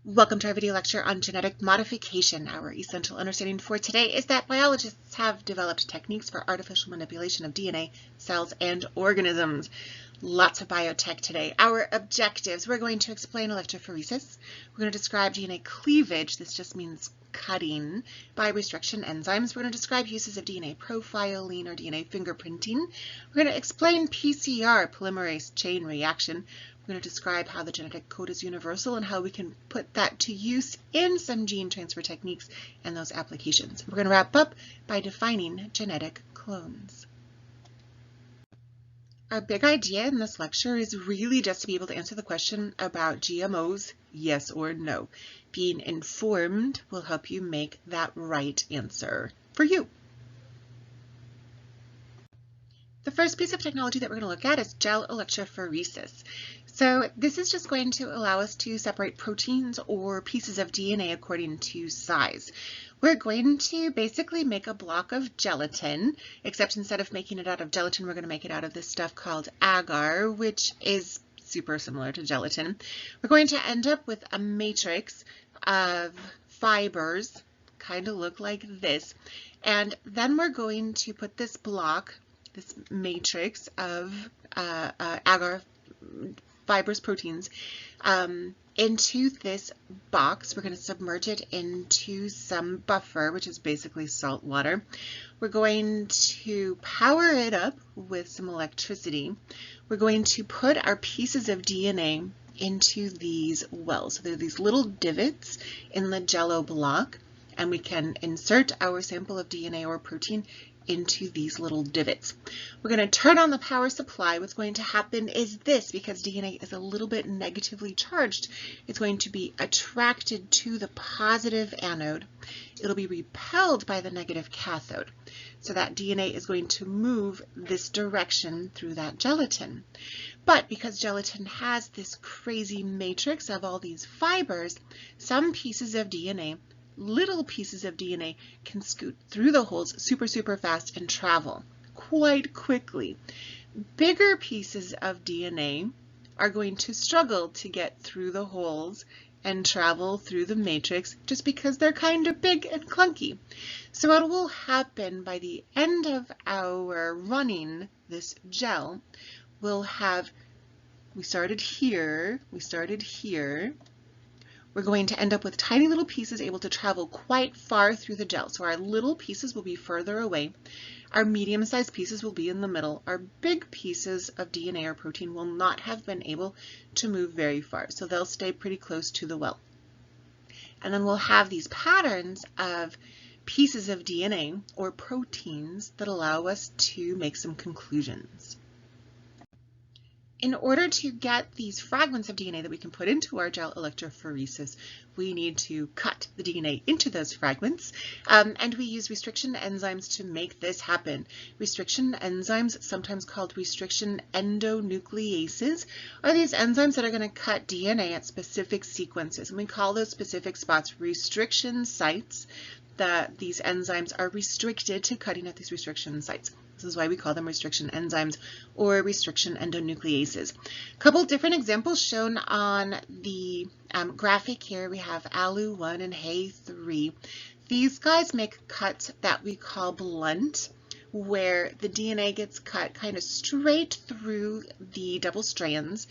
Welcome to our video lecture on genetic modification. Our essential understanding for today is that biologists have developed techniques for artificial manipulation of DNA, cells, and organisms. Lots of biotech today. Our objectives: we're going to explain electrophoresis. We're going to describe DNA cleavage. This just means cutting by restriction enzymes. We're going to describe uses of DNA profiling or DNA fingerprinting. We're going to explain PCR, polymerase chain reaction. We're going to describe how the genetic code is universal and how we can put that to use in some gene transfer techniques and those applications. We're going to wrap up by defining genetic clones. Our big idea in this lecture is really just to be able to answer the question about GMOs, yes or no. Being informed will help you make that right answer for you. The first piece of technology that we're going to look at is gel electrophoresis. So this is just going to allow us to separate proteins or pieces of DNA according to size. We're going to basically make a block of gelatin, except instead of making it out of gelatin, we're going to make it out of this stuff called agar, which is super similar to gelatin. We're going to end up with a matrix of fibers, kind of look like this, and then we're going to put this block, this matrix of agar fibrous proteins into this box. We're going to submerge it into some buffer, which is basically salt water. We're going to power it up with some electricity. We're going to put our pieces of DNA into these wells. So there are these little divots in the Jello block, and we can insert our sample of DNA or protein into these little divots. We're going to turn on the power supply. What's going to happen is this: because DNA is a little bit negatively charged, it's going to be attracted to the positive anode. It'll be repelled by the negative cathode. So that DNA is going to move this direction through that gelatin. But because gelatin has this crazy matrix of all these fibers, some pieces of DNA, little pieces of DNA, can scoot through the holes super fast and travel quite quickly. Bigger pieces of DNA are going to struggle to get through the holes and travel through the matrix just because they're kind of big and clunky. So what will happen by the end of our running this gel, we'll have, we started here, we're going to end up with tiny little pieces able to travel quite far through the gel. So our little pieces will be further away. Our medium-sized pieces will be in the middle. Our big pieces of DNA or protein will not have been able to move very far, so they'll stay pretty close to the well. And then we'll have these patterns of pieces of DNA or proteins that allow us to make some conclusions. In order to get these fragments of DNA that we can put into our gel electrophoresis, we need to cut the DNA into those fragments, and we use restriction enzymes to make this happen. Restriction enzymes, sometimes called restriction endonucleases, are these enzymes that are going to cut DNA at specific sequences, and we call those specific spots restriction sites. These enzymes are restricted to cutting at these restriction sites. This is why we call them restriction enzymes or restriction endonucleases. A couple different examples shown on the graphic here. We have ALU1 and HEY3. These guys make cuts that we call blunt, where the DNA gets cut kind of straight through the double strands.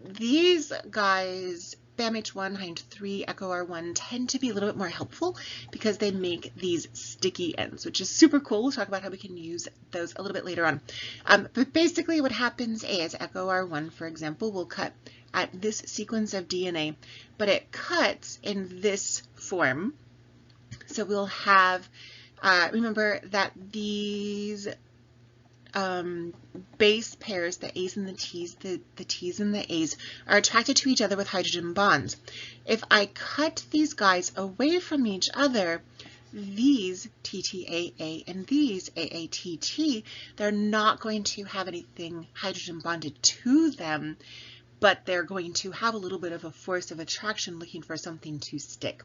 These guys, BAMH1, HIND3, EcoR1, tend to be a little bit more helpful because they make these sticky ends, which is super cool. We'll talk about how we can use those a little bit later on. But basically what happens is EcoR1, for example, will cut at this sequence of DNA, but it cuts in this form. So we'll have, remember that these base pairs, the A's and the T's, the T's and the A's, are attracted to each other with hydrogen bonds. If I cut these guys away from each other, these TTAA and these AATT, they're not going to have anything hydrogen bonded to them, but they're going to have a little bit of a force of attraction looking for something to stick.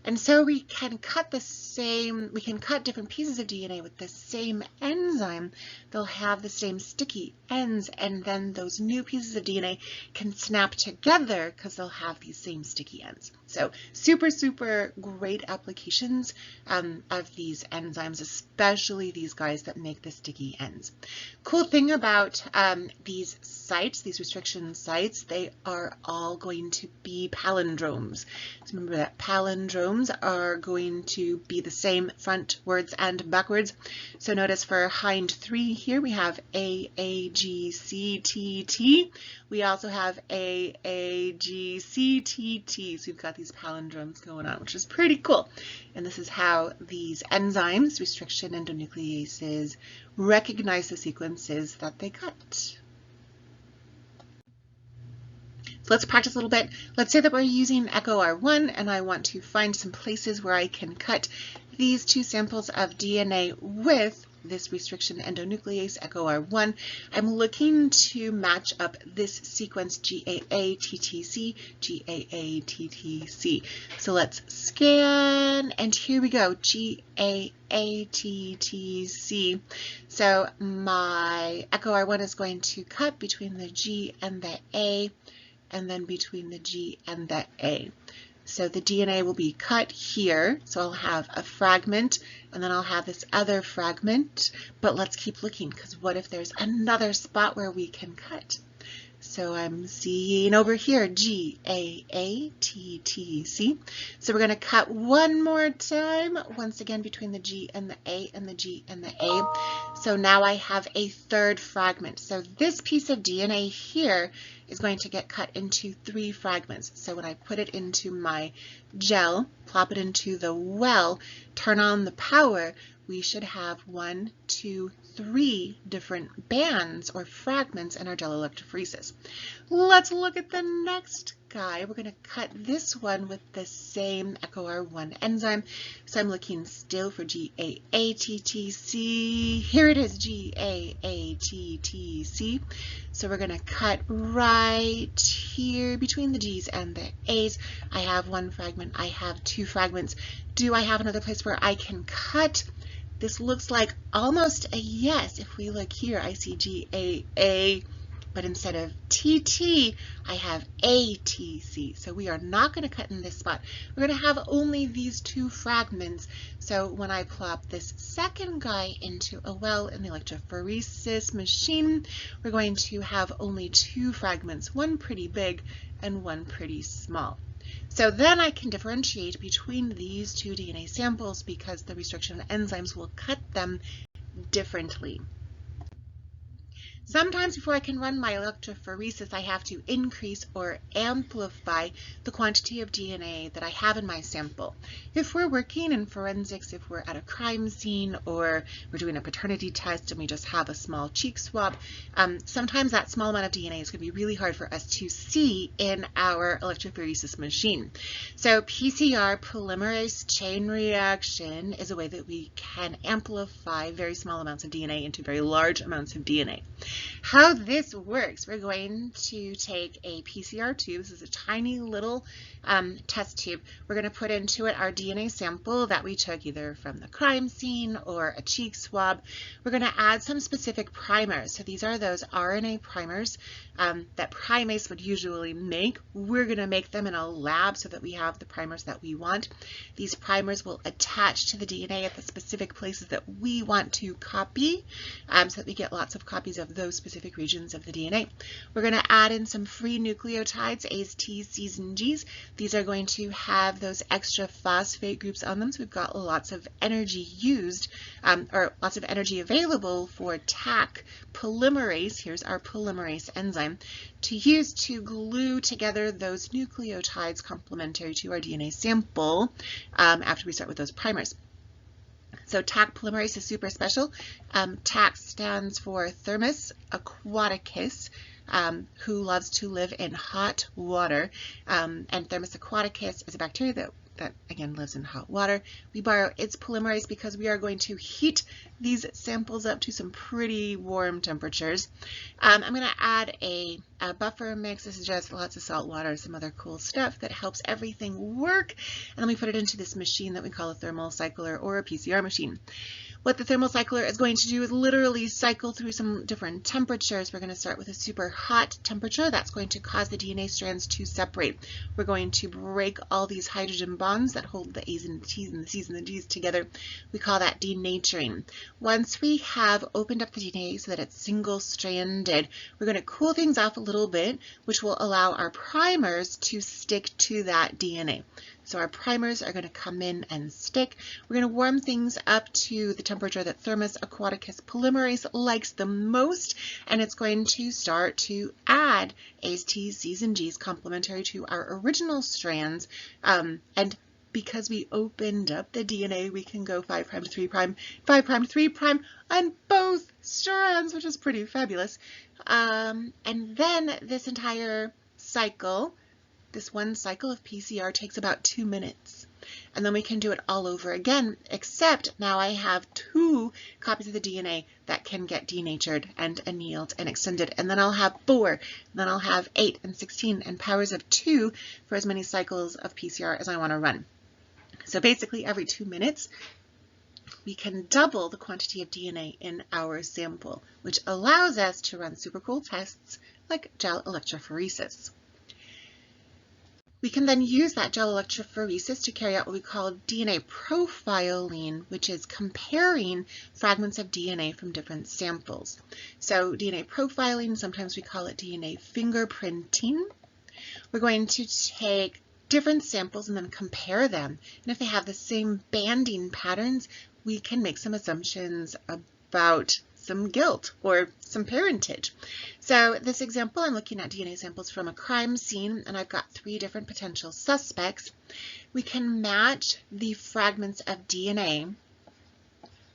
And so we can cut different pieces of DNA with the same enzyme. They'll have the same sticky ends, and then those new pieces of DNA can snap together because they'll have these same sticky ends. So super, super great applications of these enzymes, especially these guys that make the sticky ends. Cool thing about these sites, these restriction sites, they are all going to be palindromes. So remember that palindromes are going to be the same frontwards and backwards. So notice for hind 3 here we have A, A, G, C, T, T. We also have A, A, G, C, T, T. So we've got these palindromes going on, which is pretty cool. And this is how these enzymes, restriction endonucleases, recognize the sequences that they cut. So let's practice a little bit. Let's say that we're using EcoR1 and I want to find some places where I can cut these 2 samples of DNA with this restriction endonuclease EcoR1. I'm looking to match up this sequence GAA-TTC, GAA-TTC. So let's scan, and here we go, GAA-TTC. So my EcoR1 is going to cut between the G and the A, and then between the G and the A. So the DNA will be cut here, so I'll have a fragment, and then I'll have this other fragment, but let's keep looking, because what if there's another spot where we can cut? So I'm seeing over here, GAA-TTC. So we're going to cut one more time, once again between the G and the A and the G and the A. So now I have a third fragment. So this piece of DNA here is going to get cut into 3 fragments. So when I put it into my gel, plop it into the well, turn on the power, we should have 1, 2, 3 different bands or fragments in our gel electrophoresis. Let's look at the next guy. We're going to cut this one with the same EcoR1 enzyme. So I'm looking still for GAA-TTC. Here it is, GAA-TTC. So we're going to cut right here between the G's and the A's. I have 1 fragment. I have 2 fragments. Do I have another place where I can cut? This looks like almost a yes. If we look here, I see GAA, but instead of TT, I have ATC. So we are not going to cut in this spot. We're going to have only these 2 fragments. So when I plop this second guy into a well in the electrophoresis machine, we're going to have only 2 fragments, one pretty big and one pretty small. So then I can differentiate between these 2 DNA samples because the restriction enzymes will cut them differently. Sometimes before I can run my electrophoresis, I have to increase or amplify the quantity of DNA that I have in my sample. If we're working in forensics, if we're at a crime scene or we're doing a paternity test and we just have a small cheek swab, sometimes that small amount of DNA is going to be really hard for us to see in our electrophoresis machine. So PCR, polymerase chain reaction, is a way that we can amplify very small amounts of DNA into very large amounts of DNA. How this works, we're going to take a PCR tube. This is a tiny little test tube. We're going to put into it our DNA sample that we took either from the crime scene or a cheek swab. We're going to add some specific primers. So these are those RNA primers that primates would usually make. We're going to make them in a lab so that we have the primers that we want. These primers will attach to the DNA at the specific places that we want to copy so that we get lots of copies of those specific regions of the DNA. We're going to add in some free nucleotides, A's, T's, C's, and G's. These are going to have those extra phosphate groups on them, so we've got lots of energy used, or lots of energy available for Taq polymerase, here's our polymerase enzyme, to use to glue together those nucleotides complementary to our DNA sample after we start with those primers. So Taq polymerase is super special. Taq stands for Thermus aquaticus, who loves to live in hot water. And Thermus aquaticus is a bacteria that that again lives in hot water. We borrow its polymerase because we are going to heat these samples up to some pretty warm temperatures. I'm going to add a buffer mix. This is just lots of salt water, some other cool stuff that helps everything work. And then we put it into this machine that we call a thermal cycler or a PCR machine. What the thermal cycler is going to do is literally cycle through some different temperatures. We're going to start with a super hot temperature. That's going to cause the DNA strands to separate. We're going to break all these hydrogen bonds that hold the A's and the T's and the C's and the G's together. We call that denaturing. Once we have opened up the DNA so that it's single-stranded, we're going to cool things off a little bit, which will allow our primers to stick to that DNA. So our primers are going to come in and stick. We're going to warm things up to the temperature that Thermus aquaticus polymerase likes the most, and it's going to start to add A's, T's, C's, and G's complementary to our original strands. And because we opened up the DNA, we can go 5' to 3', 5' to 3' on both strands, which is pretty fabulous. And then this entire cycle, this one cycle of PCR takes about 2 minutes. And then we can do it all over again, except now I have 2 copies of the DNA that can get denatured and annealed and extended. And then I'll have 4, and then I'll have 8 and 16 and powers of 2 for as many cycles of PCR as I want to run. So basically every 2 minutes, we can double the quantity of DNA in our sample, which allows us to run super cool tests like gel electrophoresis. We can then use that gel electrophoresis to carry out what we call DNA profiling, which is comparing fragments of DNA from different samples. So DNA profiling, sometimes we call it DNA fingerprinting. We're going to take different samples and then compare them. And if they have the same banding patterns, we can make some assumptions about some guilt or some parentage. So this example, I'm looking at DNA samples from a crime scene, and I've got 3 different potential suspects. We can match the fragments of DNA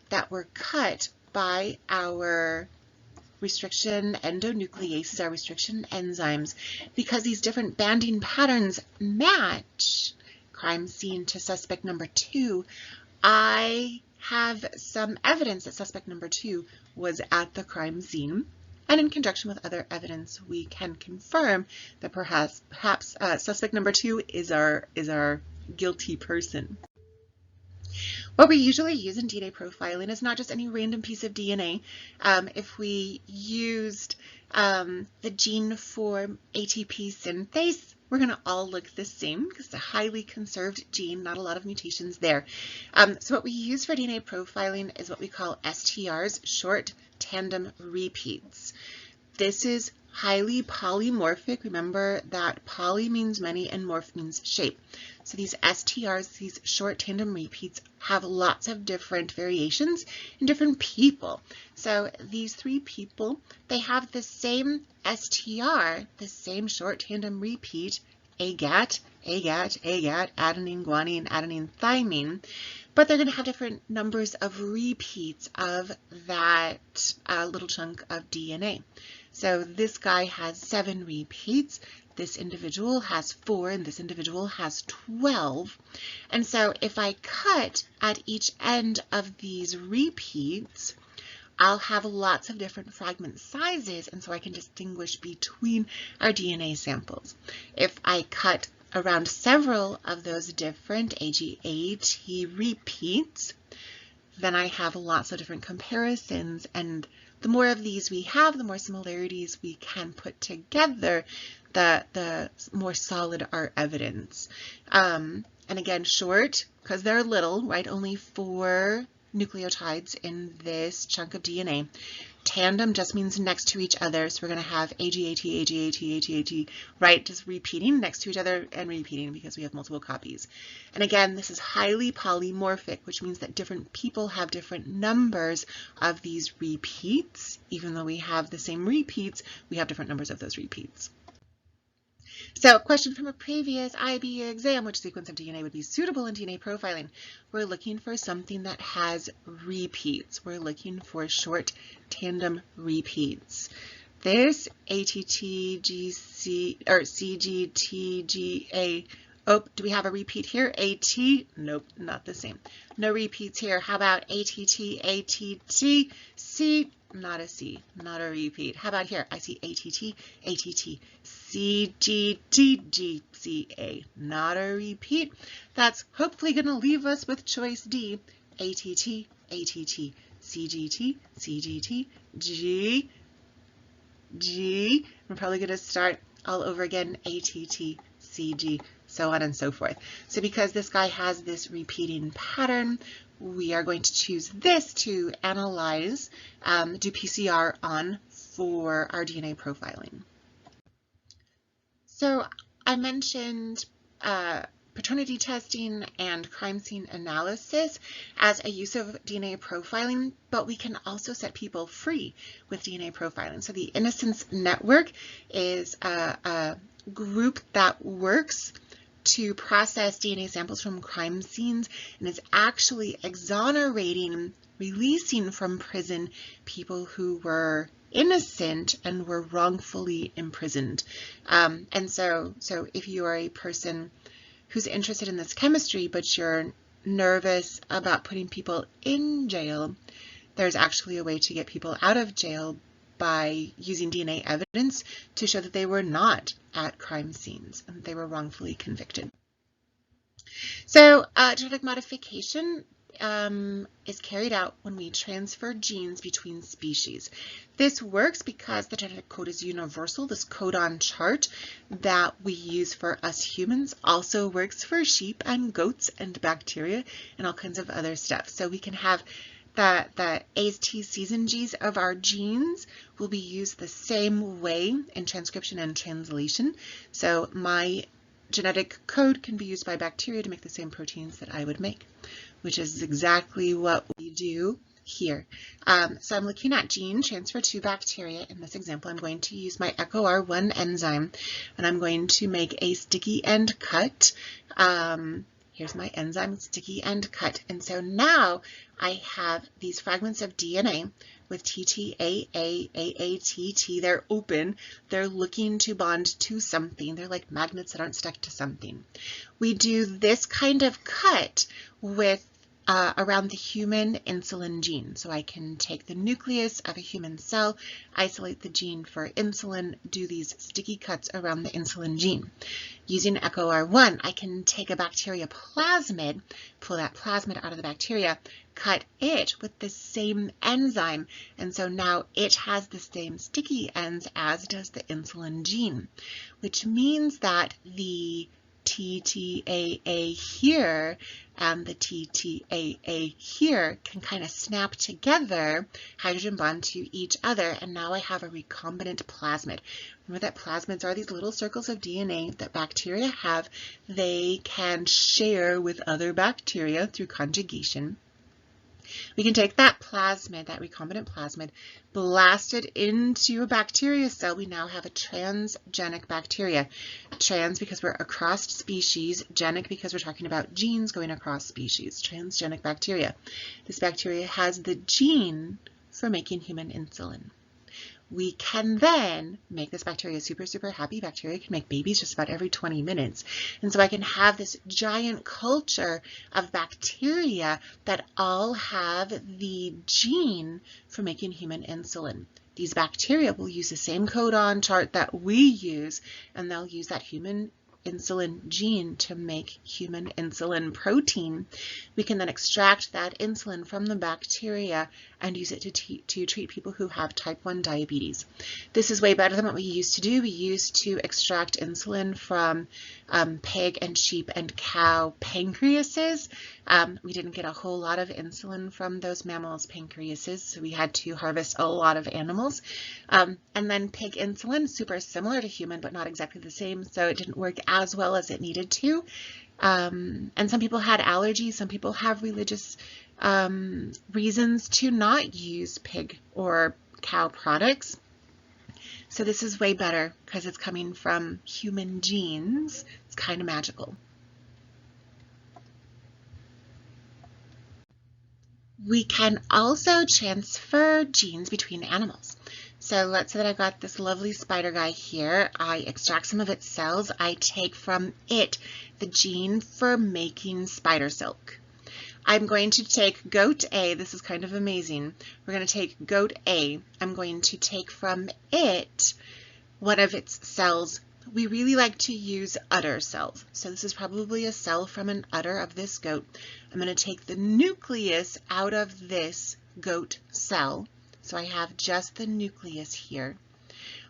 that were cut by our restriction endonucleases, our restriction enzymes, because these different banding patterns match crime scene to suspect number 2. I have some evidence that suspect number 2 was at the crime scene, and in conjunction with other evidence, we can confirm that perhaps suspect number 2 is our guilty person. What we usually use in DNA profiling is not just any random piece of DNA. If we used the gene for ATP synthase, we're going to all look the same because it's a highly conserved gene, not a lot of mutations there. So what we use for DNA profiling is what we call STRs, short tandem repeats. This is highly polymorphic. Remember that poly means many and morph means shape. So these STRs, these short tandem repeats, have lots of different variations in different people. So these 3 people, they have the same STR, the same short tandem repeat, AGAT, AGAT, AGAT, adenine, guanine, adenine, thymine, but they're going to have different numbers of repeats of that little chunk of DNA. So this guy has 7 repeats, this individual has 4, and this individual has 12. And so if I cut at each end of these repeats, I'll have lots of different fragment sizes, and so I can distinguish between our DNA samples. If I cut around several of those different AGAT repeats, then I have lots of different comparisons, and the more of these we have, the more similarities we can put together, the more solid our evidence. And again, short, because they're little, right? Only 4 nucleotides in this chunk of DNA. Tandem just means next to each other, so we're going to have AGAT, AGAT, AGAT, right? Just repeating next to each other and repeating because we have multiple copies. And again, this is highly polymorphic, which means that different people have different numbers of these repeats. Even though we have the same repeats, we have different numbers of those repeats. So, question from a previous IB exam: which sequence of DNA would be suitable in DNA profiling? We're looking for something that has repeats. We're looking for short tandem repeats. This ATTGC or CGTGA Oh, do we have a repeat here? AT? Nope, not the same. No repeats here. How about ATT, ATT, C? Not a C, not a repeat. How about here? I see ATT, ATT, CGT, GCA. Not a repeat. That's hopefully going to leave us with choice D. ATT, ATT, CGT, CGT, G, G. We're probably going to start all over again. ATT, CG, so on and so forth. So because this guy has this repeating pattern, we are going to choose this to analyze, do PCR on for our DNA profiling. So I mentioned paternity testing and crime scene analysis as a use of DNA profiling, but we can also set people free with DNA profiling. So the Innocence Network is a group that works to process DNA samples from crime scenes and is actually exonerating, releasing from prison people who were innocent and were wrongfully imprisoned. And so if you are a person who's interested in this chemistry, but you're nervous about putting people in jail, there's actually a way to get people out of jail by using DNA evidence to show that they were not at crime scenes and that they were wrongfully convicted. So genetic modification is carried out when we transfer genes between species. This works because the genetic code is universal. This codon chart that we use for us humans also works for sheep and goats and bacteria and all kinds of other stuff. So we can have the A's, T's, C's, and G's of our genes will be used the same way in transcription and translation. So my genetic code can be used by bacteria to make the same proteins that I would make, which is exactly what we do here. So I'm looking at gene transfer to bacteria. In this example, I'm going to use my EcoR1 enzyme, and I'm going to make a sticky end cut. Here's my enzyme, sticky end cut. And so now I have these fragments of DNA with TTAAAATT. They're open. They're looking to bond to something. They're like magnets that aren't stuck to something. We do this kind of cut with around the human insulin gene. So I can take the nucleus of a human cell, isolate the gene for insulin, do these sticky cuts around the insulin gene. Using EcoR1, I can take a bacteria plasmid, pull that plasmid out of the bacteria, cut it with the same enzyme, and so now it has the same sticky ends as does the insulin gene, which means that the TTAA here and the TTAA here can kind of snap together, hydrogen bond to each other, and now I have a recombinant plasmid. Remember that plasmids are these little circles of DNA that bacteria have. They can share with other bacteria through conjugation. We can take that plasmid, that recombinant plasmid, blast it into a bacteria cell. We now have a transgenic bacteria. Trans because we're across species, genic because we're talking about genes going across species, transgenic bacteria. This bacteria has the gene for making human insulin. We can then make this bacteria super, super happy. Bacteria can make babies just about every 20 minutes. And so I can have this giant culture of bacteria that all have the gene for making human insulin. These bacteria will use the same codon chart that we use, and they'll use that human insulin gene to make human insulin protein. We can then extract that insulin from the bacteria and use it to treat people who have type 1 diabetes. This is way better than what we used to do. We used to extract insulin from pig and sheep and cow pancreases. We didn't get a whole lot of insulin from those mammals' pancreases, so we had to harvest a lot of animals. And then pig insulin, super similar to human, but not exactly the same, so it didn't work as well as it needed to. And some people had allergies. Some people have religious reasons to not use pig or cow products. So this is way better because it's coming from human genes. It's kind of magical. We can also transfer genes between animals. So let's say that I've got this lovely spider guy here. I extract some of its cells. I take from it the gene for making spider silk. I'm going to take goat A. This is kind of amazing. We're going to take goat A. I'm going to take from it one of its cells. We really like to use udder cells. So this is probably a cell from an udder of this goat. I'm going to take the nucleus out of this goat cell. So I have just the nucleus here.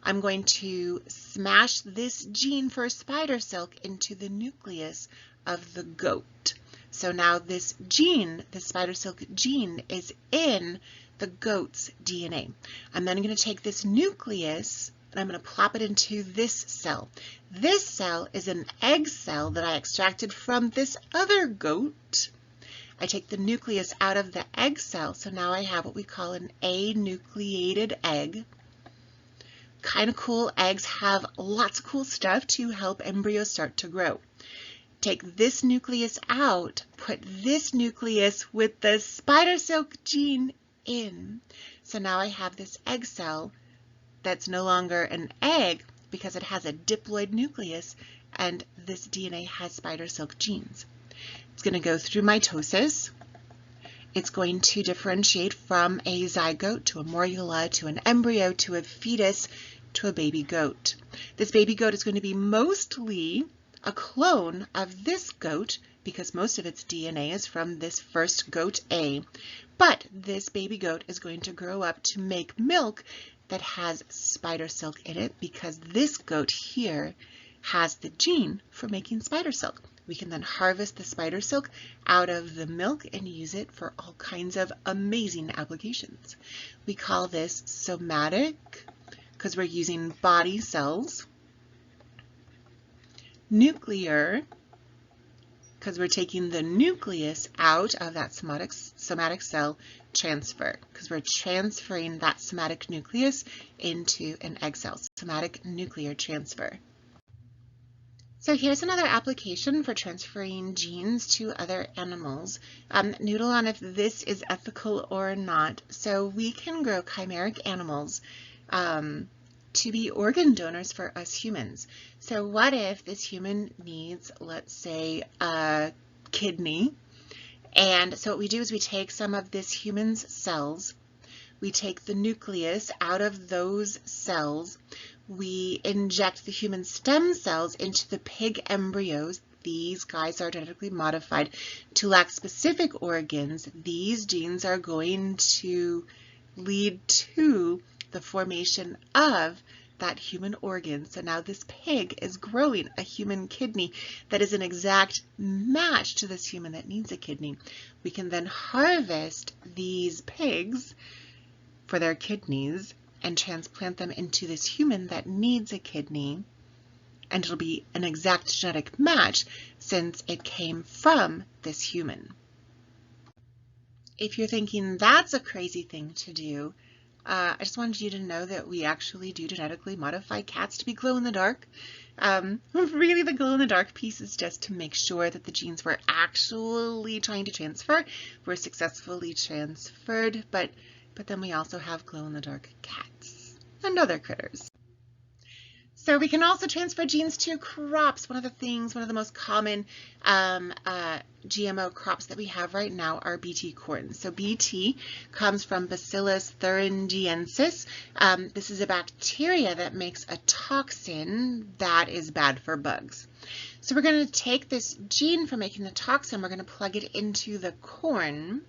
I'm going to smash this gene for spider silk into the nucleus of the goat. So now this gene, the spider silk gene, is in the goat's DNA. I'm then going to take this nucleus and I'm going to plop it into this cell. This cell is an egg cell that I extracted from this other goat. I take the nucleus out of the egg cell, so now I have what we call an anucleated egg. Kind of cool. Eggs have lots of cool stuff to help embryos start to grow. Take this nucleus out, put this nucleus with the spider silk gene in. So now I have this egg cell that's no longer an egg because it has a diploid nucleus and this DNA has spider silk genes. It's going to go through mitosis. It's going to differentiate from a zygote to a morula to an embryo to a fetus to a baby goat. This baby goat is going to be mostly a clone of this goat because most of its DNA is from this first goat A. But this baby goat is going to grow up to make milk that has spider silk in it because this goat here has the gene for making spider silk. We can then harvest the spider silk out of the milk and use it for all kinds of amazing applications. We call this somatic because we're using body cells. Nuclear because we're taking the nucleus out of that somatic cell transfer because we're transferring that somatic nucleus into an egg cell. Somatic nuclear transfer. So here's another application for transferring genes to other animals. Noodle on if this is ethical or not. So we can grow chimeric animals to be organ donors for us humans. So what if this human needs, let's say, a kidney? And so what we do is we take some of this human's cells, we take the nucleus out of those cells, we inject the human stem cells into the pig embryos. These guys are genetically modified to lack specific organs. These genes are going to lead to the formation of that human organ. So now this pig is growing a human kidney that is an exact match to this human that needs a kidney. We can then harvest these pigs for their kidneys and transplant them into this human that needs a kidney, and it'll be an exact genetic match since it came from this human. If you're thinking that's a crazy thing to do, I just wanted you to know that we actually do genetically modify cats to be glow-in-the-dark. Really, the glow-in-the-dark piece is just to make sure that the genes we're actually trying to transfer were successfully transferred, but then we also have glow-in-the-dark cats and other critters. So we can also transfer genes to crops. One of the most common GMO crops that we have right now are BT corn. So BT comes from Bacillus thuringiensis. This is a bacteria that makes a toxin that is bad for bugs. So we're going to take this gene for making the toxin, we're going to plug it into the corn.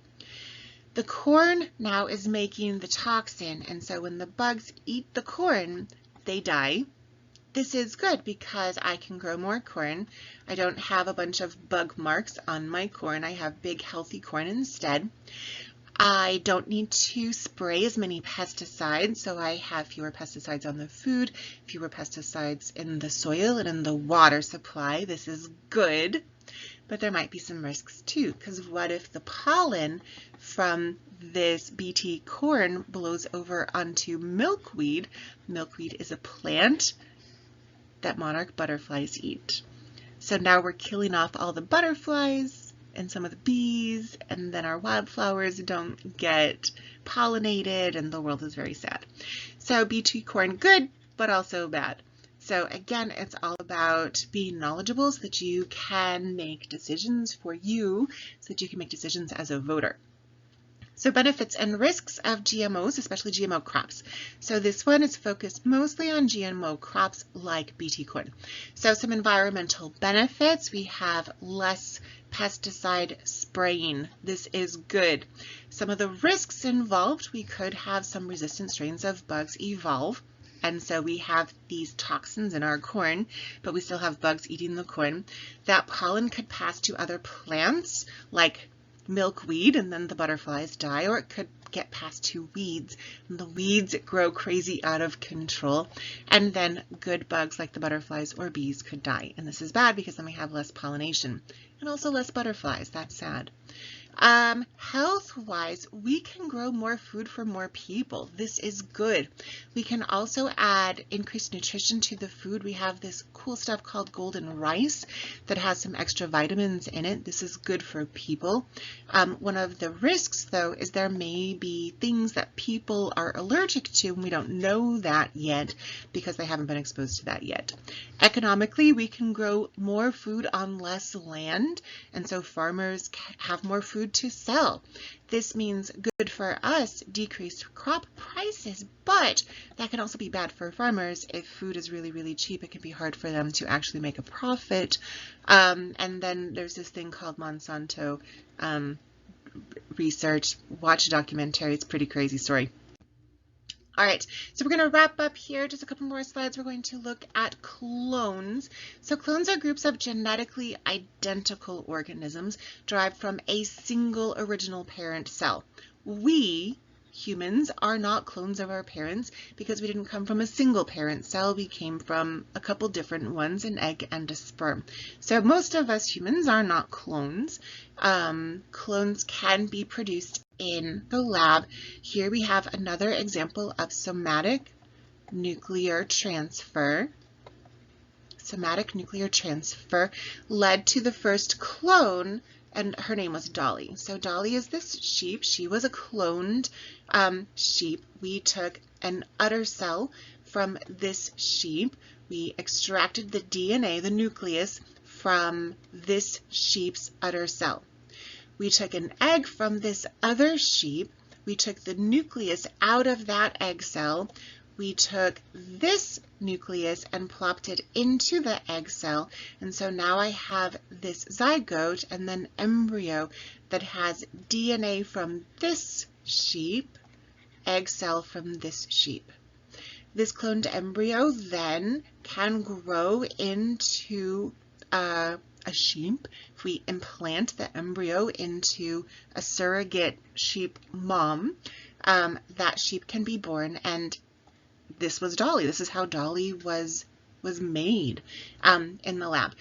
The corn now is making the toxin, and so when the bugs eat the corn, they die. This is good because I can grow more corn. I don't have a bunch of bug marks on my corn. I have big, healthy corn instead. I don't need to spray as many pesticides, so I have fewer pesticides on the food, fewer pesticides in the soil and in the water supply. This is good, but there might be some risks too, because what if the pollen from this BT corn blows over onto milkweed? Milkweed is a plant that monarch butterflies eat. So now we're killing off all the butterflies and some of the bees, and then our wildflowers don't get pollinated, and the world is very sad. So BT corn, good, but also bad. So again, it's all about being knowledgeable so that you can make decisions for you, so that you can make decisions as a voter. So benefits and risks of GMOs, especially GMO crops. So this one is focused mostly on GMO crops like BT corn. So some environmental benefits, we have less pesticide spraying. This is good. Some of the risks involved, we could have some resistant strains of bugs evolve. And so we have these toxins in our corn, but we still have bugs eating the corn. That pollen could pass to other plants like milkweed, and then the butterflies die, or it could get passed to weeds, and the weeds grow crazy out of control, and then good bugs like the butterflies or bees could die. And this is bad because then we have less pollination and also less butterflies. That's sad. Health-wise, we can grow more food for more people. This is good. We can also add increased nutrition to the food. We have this cool stuff called golden rice that has some extra vitamins in it. This is good for people. One of the risks, though, is there may be things that people are allergic to, and we don't know that yet because they haven't been exposed to that yet. Economically, we can grow more food on less land, and so farmers have more food to sell. This means good for us, decreased crop prices, but that can also be bad for farmers. If food is really, really cheap, it can be hard for them to actually make a profit. And then there's this thing called Monsanto research. Watch a documentary. It's a pretty crazy story. All right, so we're going to wrap up here. Just a couple more slides. We're going to look at clones. So clones are groups of genetically identical organisms derived from a single original parent cell. We, humans, are not clones of our parents because we didn't come from a single parent cell. We came from a couple different ones, an egg and a sperm. So most of us humans are not clones. Clones can be produced in the lab. Here we have another example of somatic nuclear transfer. Somatic nuclear transfer led to the first clone, and her name was Dolly. So Dolly is this sheep. She was a cloned sheep. We took an udder cell from this sheep. We extracted the DNA, the nucleus, from this sheep's udder cell. We took an egg from this other sheep. We took the nucleus out of that egg cell. We took this nucleus and plopped it into the egg cell. And so now I have this zygote and then embryo that has DNA from this sheep, egg cell from this sheep. This cloned embryo then can grow into a sheep. If we implant the embryo into a surrogate sheep mom, that sheep can be born, and this was Dolly. This is how Dolly was made in the lab.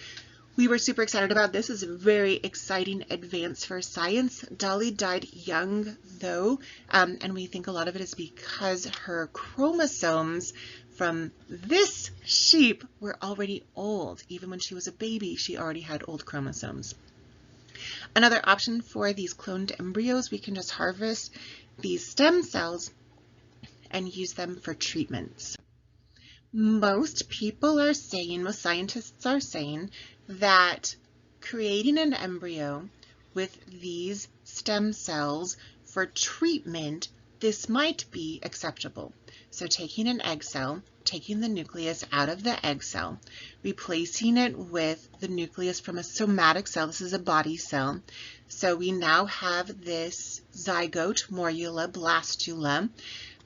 We were super excited about this. It's a very exciting advance for science. Dolly died young, though, and we think a lot of it is because her chromosomes from this sheep were already old. Even when she was a baby, she already had old chromosomes. Another option for these cloned embryos, we can just harvest these stem cells and use them for treatments. Most people are saying, most scientists are saying that creating an embryo with these stem cells for treatment, this might be acceptable. So taking an egg cell, taking the nucleus out of the egg cell, replacing it with the nucleus from a somatic cell. This is a body cell. So we now have this zygote, morula, blastula,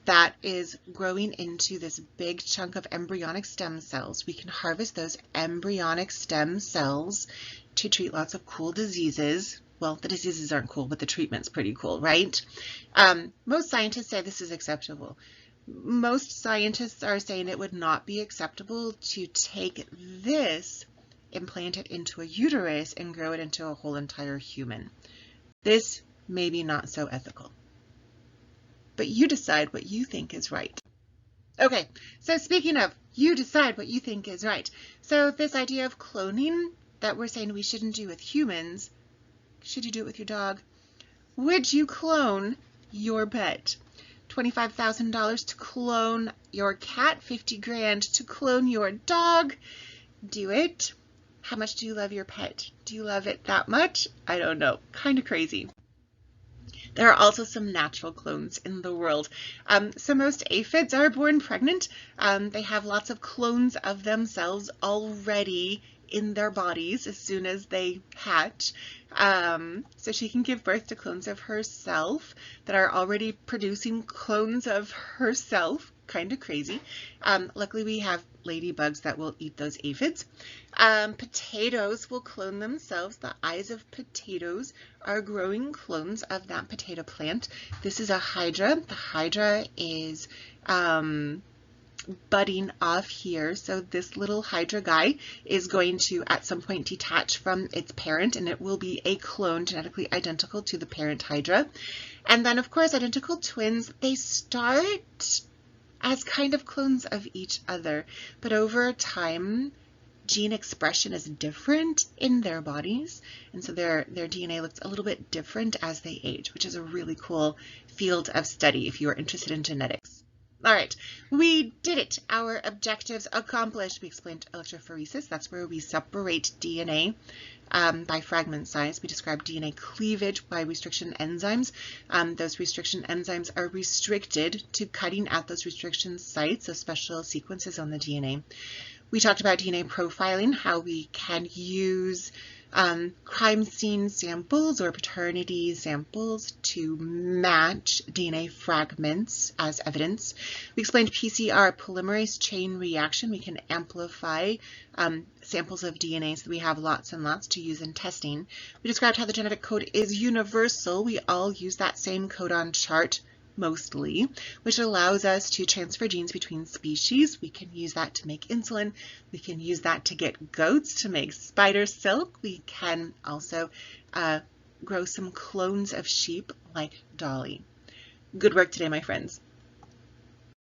that is growing into this big chunk of embryonic stem cells. We can harvest those embryonic stem cells to treat lots of cool diseases. Well, the diseases aren't cool, but the treatment's pretty cool, right? Most scientists say this is acceptable. Most scientists are saying it would not be acceptable to take this, implant it into a uterus, and grow it into a whole entire human. This may be not so ethical. But you decide what you think is right. Okay, so speaking of, you decide what you think is right. So this idea of cloning that we're saying we shouldn't do with humans, should you do it with your dog? Would you clone your pet? $25,000 to clone your cat, 50 grand to clone your dog. Do it. How much do you love your pet? Do you love it that much? I don't know. Kind of crazy. There are also some natural clones in the world. So most aphids are born pregnant. They have lots of clones of themselves already in their bodies as soon as they hatch. So she can give birth to clones of herself that are already producing clones of herself. Kind of crazy. Luckily we have ladybugs that will eat those aphids. Potatoes will clone themselves. The eyes of potatoes are growing clones of that potato plant. This is a hydra. The hydra is budding off here. So this little hydra guy is going to at some point detach from its parent, and it will be a clone genetically identical to the parent hydra. And then of course identical twins, they start as kind of clones of each other, but over time gene expression is different in their bodies, and so their DNA looks a little bit different as they age, which is a really cool field of study if you are interested in genetics. All right, we did it. Our objectives accomplished. We explained electrophoresis. That's where we separate DNA by fragment size. We described DNA cleavage by restriction enzymes. Those restriction enzymes are restricted to cutting out those restriction sites, so special sequences on the DNA. We talked about DNA profiling, how we can use crime scene samples or paternity samples to match DNA fragments as evidence. We explained PCR, polymerase chain reaction. We can amplify samples of DNA so that we have lots and lots to use in testing. We described how the genetic code is universal. We all use that same codon chart mostly, which allows us to transfer genes between species. We can use that to make insulin. We can use that to get goats to make spider silk. We can also grow some clones of sheep like Dolly. Good work today, my friends.